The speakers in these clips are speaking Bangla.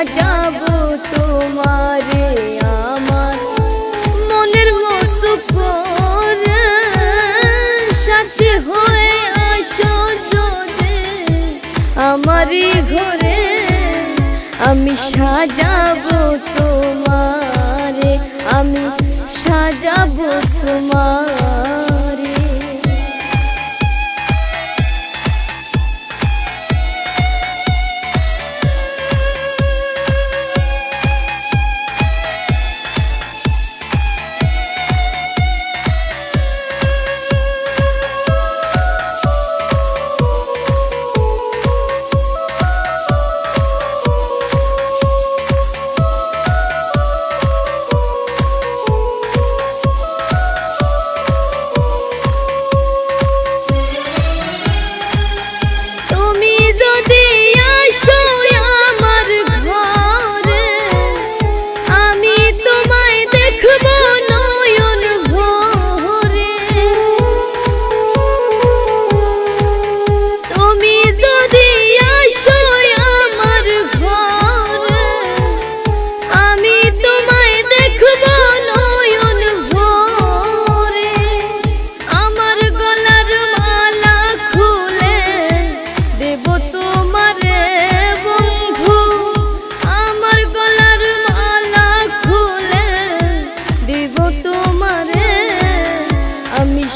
সাজাবো তোমারে আমার মনের মতো করে, সাথী হয়ে আসো যদি আমারই ঘরে। আমি সাজাবো তোমারে, আমি সাজাবো তোমারে।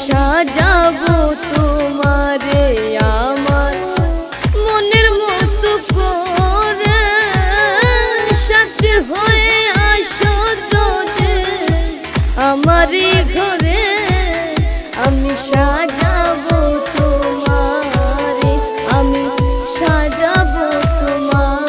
সাজাবো তোমারে আমার মনের মতো করে, সাথী হয়ে আসো যদি আমারই ঘরে। আমি সাজাবো তোমারে, আমি সাজাবো তোমারে।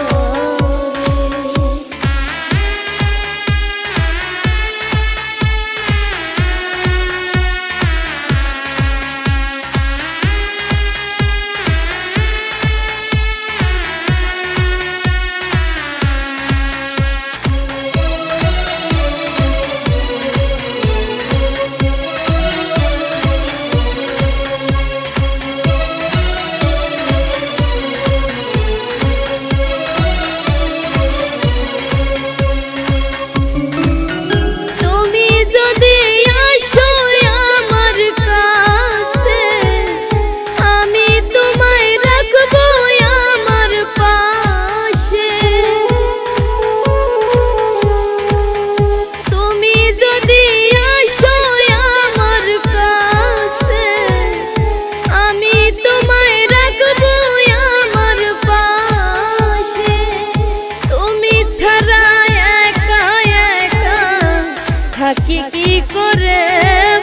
থাকি কি করে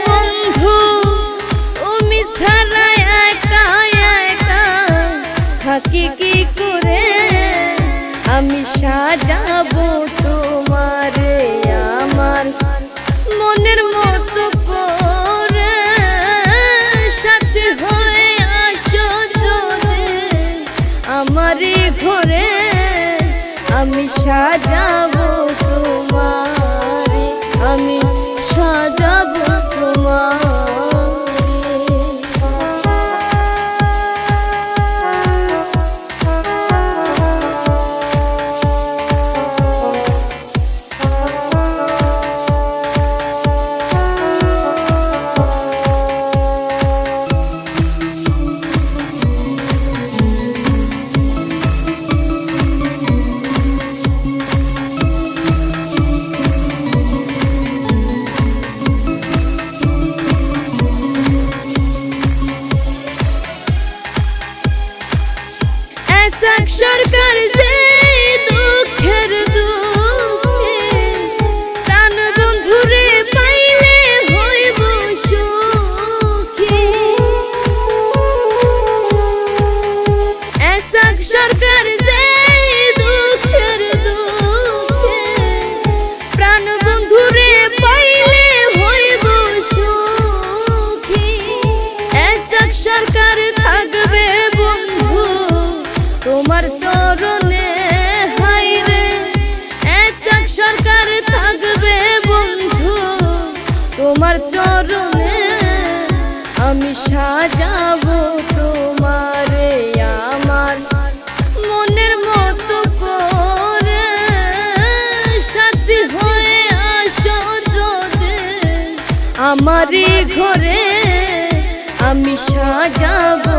বন্ধু তুমি ছাড়া একা একা, থাকি কি করে। আমি সাজাবো তোমারে আমার মনের মতো করে, সাথী হয়ে আসো যদি আমারই ঘরে। আমি সাজাবো তোমারে, আমি সাজাবো তোমারে। সরকার যে দুঃখের দুঃখে প্রাণ বন্ধুরে পাইলে হইব সুখী। সরকার যে দুঃখের দুঃখে প্রাণ বন্ধুরে পাইলে হইব সুখী। সরকার থাকবে বন্ধু তোমার চরণে, হাইরে এক সরকার থাকবে বন্ধু তোমার চরণে। আমি সাজাবো তোমারে আমার মনের মতো করে, আমারই ঘরে আমি সাজাবো।